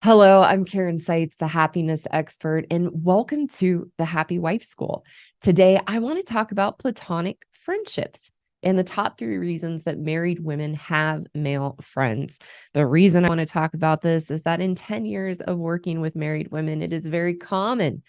Hello, I'm Karen Seitz, the happiness expert, and welcome to the Happy Wife School. Today, I want to talk about platonic friendships and the top 3 reasons that married women have male friends. The reason I want to talk about this is that in 10 years of working with married women, it is very common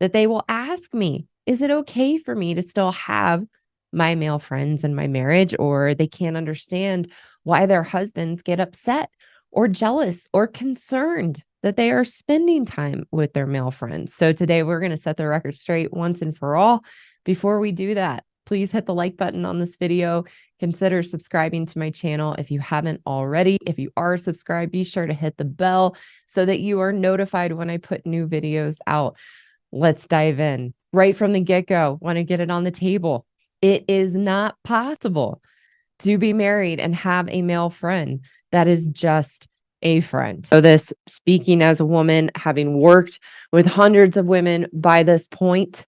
that they will ask me, is it okay for me to still have my male friends in my marriage? Or they can't understand why their husbands get upset or jealous or concerned that they are spending time with their male friends. So today we're going to set the record straight once and for all. Before we do that, please hit the like button on this video. Consider subscribing to my channel if you haven't already. If you are subscribed, be sure to hit the bell so that you are notified when I put new videos out. Let's dive in. Right from the get-go, want to get it on the table. It is not possible to be married and have a male friend that is just a friend. So this, speaking as a woman, having worked with hundreds of women by this point,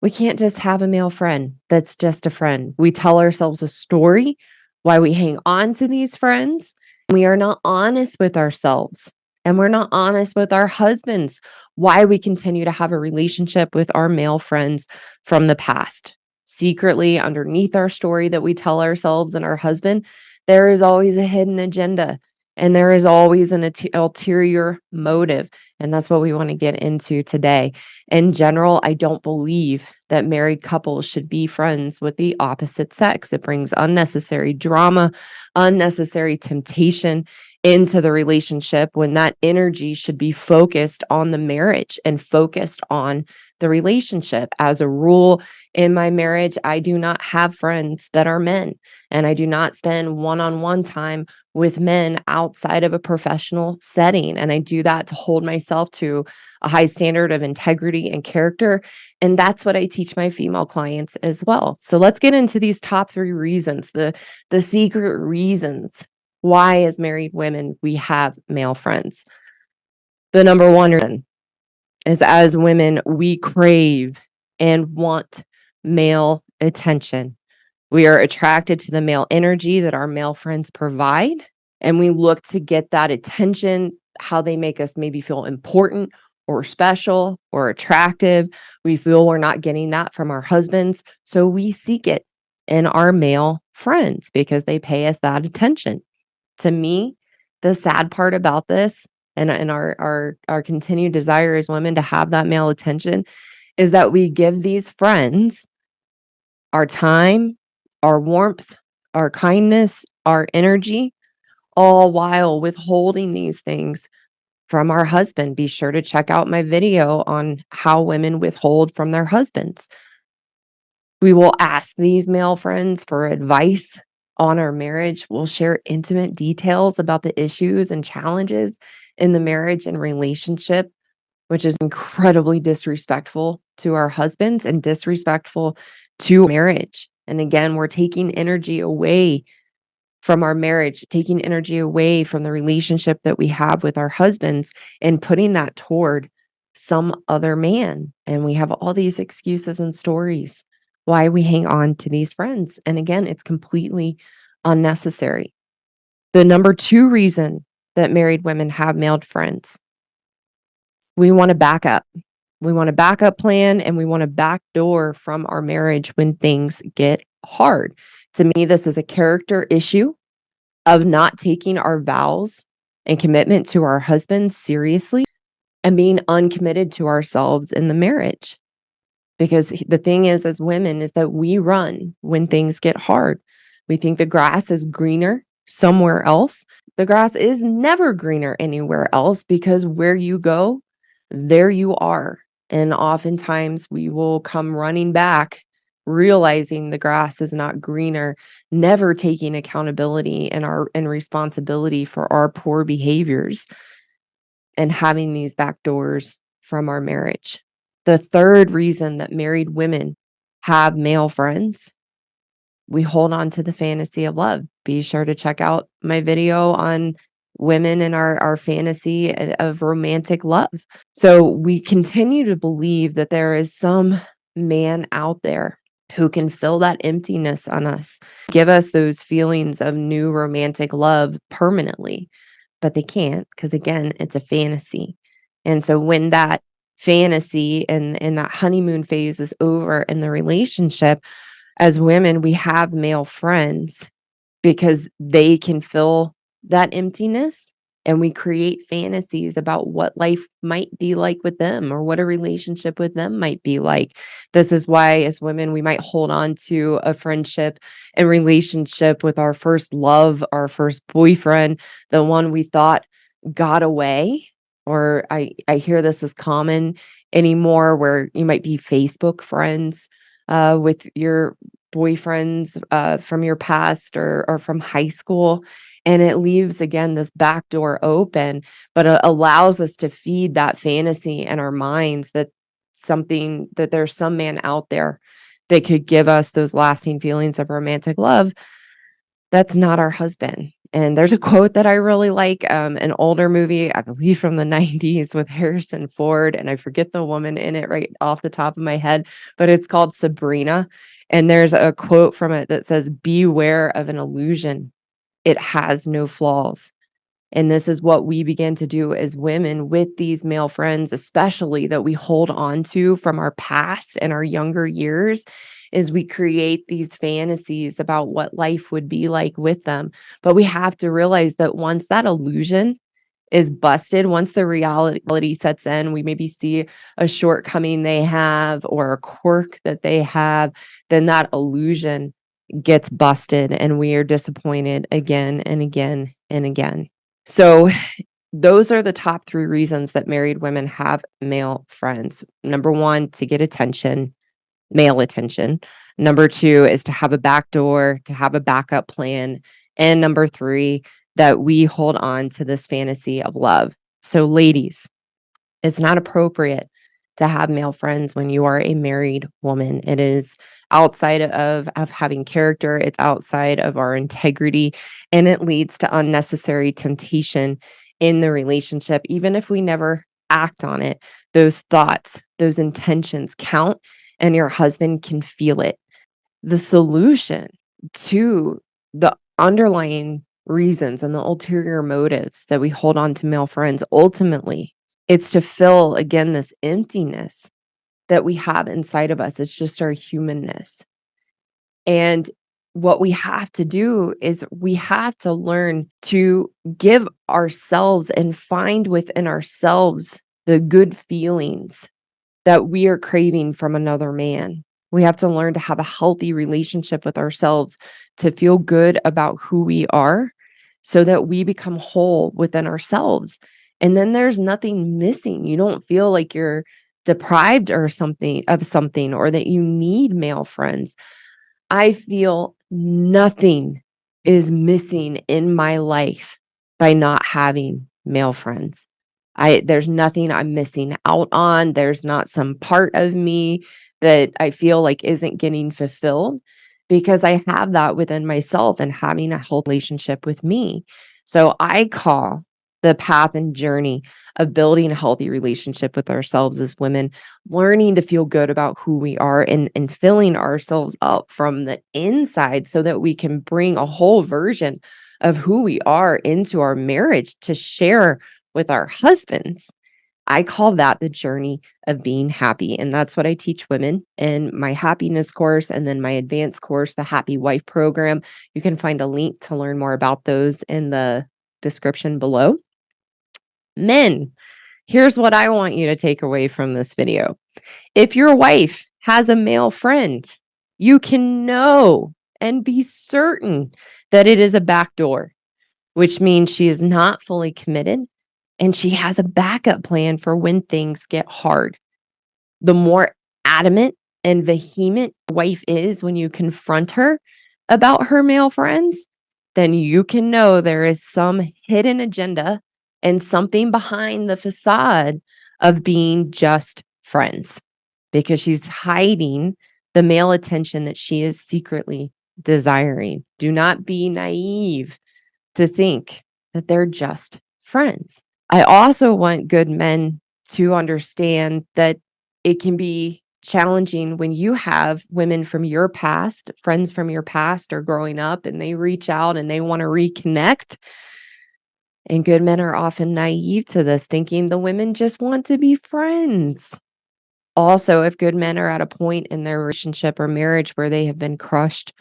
we can't just have a male friend that's just a friend. We tell ourselves a story why we hang on to these friends. We are not honest with ourselves and we're not honest with our husbands why we continue to have a relationship with our male friends from the past. Secretly, underneath our story that we tell ourselves and our husband, there is always a hidden agenda and there is always an ulterior motive. And that's what we want to get into today. In general, I don't believe that married couples should be friends with the opposite sex. It brings unnecessary drama, unnecessary temptation into the relationship when that energy should be focused on the marriage and focused on the relationship. As a rule, in my marriage, I do not have friends that are men, and I do not spend one-on-one time with men outside of a professional setting. And I do that to hold myself to a high standard of integrity and character. And that's what I teach my female clients as well. So let's get into these top 3 reasons, the secret reasons why, as married women, we have male friends. The number one reason is, as women, we crave and want male attention. We are attracted to the male energy that our male friends provide, and we look to get that attention, how they make us maybe feel important or special or attractive. We feel we're not getting that from our husbands, so we seek it in our male friends because they pay us that attention. To me, the sad part about this and our continued desire as women to have that male attention is that we give these friends our time, our warmth, our kindness, our energy, all while withholding these things from our husband. Be sure to check out my video on how women withhold from their husbands. We will ask these male friends for advice on our marriage. We'll share intimate details about the issues and challenges in the marriage and relationship, which is incredibly disrespectful to our husbands and disrespectful to marriage. And again, we're taking energy away from our marriage, taking energy away from the relationship that we have with our husbands and putting that toward some other man. And we have all these excuses and stories why we hang on to these friends. And again, it's completely unnecessary. The number 2 reason that married women have male friends, we want to back up. We want a backup plan and we want a backdoor from our marriage when things get hard. To me, this is a character issue of not taking our vows and commitment to our husbands seriously and being uncommitted to ourselves in the marriage. Because the thing is, as women, is that we run when things get hard. We think the grass is greener somewhere else. The grass is never greener anywhere else because where you go, there you are. And oftentimes we will come running back, realizing the grass is not greener, never taking accountability and responsibility for our poor behaviors and having these back doors from our marriage. The third reason that married women have male friends, we hold on to the fantasy of love. Be sure to check out my video on women and our fantasy of romantic love. So we continue to believe that there is some man out there who can fill that emptiness on us, give us those feelings of new romantic love permanently. but they can't because, again, it's a fantasy. And so when that fantasy and that honeymoon phase is over in the relationship, as women, we have male friends because they can fill that emptiness, and we create fantasies about what life might be like with them or what a relationship with them might be like. This is why, as women, we might hold on to a friendship and relationship with our first love, our first boyfriend, the one we thought got away. Or I hear this is common anymore, where you might be Facebook friends with your boyfriends from your past or from high school. And it leaves, again, this back door open, but it allows us to feed that fantasy in our minds that there's some man out there that could give us those lasting feelings of romantic love. That's not our husband. And there's a quote that I really like, an older movie, I believe from the 90s, with Harrison Ford, and I forget the woman in it right off the top of my head, but it's called Sabrina. And there's a quote from it that says, "Beware of an illusion. It has no flaws." And this is what we begin to do as women with these male friends, especially that we hold on to from our past and our younger years, is we create these fantasies about what life would be like with them. But we have to realize that once that illusion is busted, once the reality sets in, we maybe see a shortcoming they have or a quirk that they have, then that illusion gets busted and we are disappointed again and again and again. So, those are the top 3 reasons that married women have male friends. Number 1, to get attention, male attention. Number 2 is to have a backdoor, to have a backup plan. And number 3, that we hold on to this fantasy of love. So, ladies, it's not appropriate to have male friends when you are a married woman. It is outside of having character, it's outside of our integrity, and it leads to unnecessary temptation in the relationship. Even if we never act on it, those thoughts, those intentions count, and your husband can feel it. The solution to the underlying reasons and the ulterior motives that we hold on to male friends, ultimately, it's to fill, again, this emptiness that we have inside of us. It's just our humanness. And what we have to do is we have to learn to give ourselves and find within ourselves the good feelings that we are craving from another man. We have to learn to have a healthy relationship with ourselves, to feel good about who we are so that we become whole within ourselves. And then there's nothing missing. You don't feel like you're deprived or something or that you need male friends. I feel nothing is missing in my life by not having male friends. There's nothing I'm missing out on. There's not some part of me that I feel like isn't getting fulfilled because I have that within myself and having a healthy relationship with me. So I call the path and journey of building a healthy relationship with ourselves as women, learning to feel good about who we are and filling ourselves up from the inside so that we can bring a whole version of who we are into our marriage to share with our husbands. I call that the journey of being happy. And that's what I teach women in my happiness course and then my advanced course, the Happy Wife program. You can find a link to learn more about those in the description below. Men, here's what I want you to take away from this video. If your wife has a male friend, you can know and be certain that it is a backdoor, which means she is not fully committed and she has a backup plan for when things get hard. The more adamant and vehement wife is when you confront her about her male friends, then you can know there is some hidden agenda and something behind the facade of being just friends because she's hiding the male attention that she is secretly desiring. Do not be naive to think that they're just friends. I also want good men to understand that it can be challenging when you have women from your past, friends from your past or growing up, and they reach out and they want to reconnect. And good men are often naive to this, thinking the women just want to be friends. Also, if good men are at a point in their relationship or marriage where they have been crushed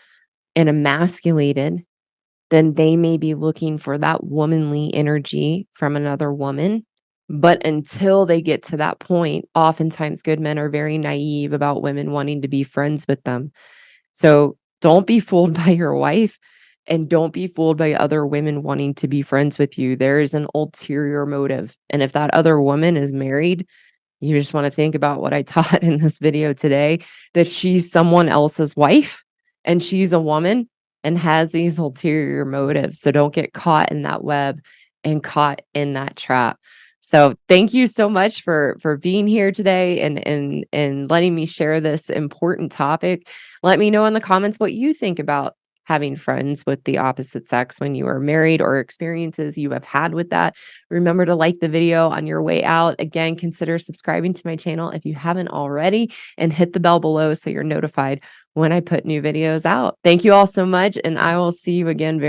and emasculated, then they may be looking for that womanly energy from another woman. But until they get to that point, oftentimes good men are very naive about women wanting to be friends with them. So don't be fooled by your wife and don't be fooled by other women wanting to be friends with you. There is an ulterior motive. And if that other woman is married, you just wanna think about what I taught in this video today, that she's someone else's wife, and she's a woman and has these ulterior motives, so don't get caught in that web and caught in that trap. So, thank you so much for being here today and letting me share this important topic. Let me know in the comments what you think about having friends with the opposite sex when you are married or experiences you have had with that. Remember to like the video on your way out. Again, consider subscribing to my channel if you haven't already and hit the bell below so you're notified when I put new videos out. Thank you all so much, and I will see you again very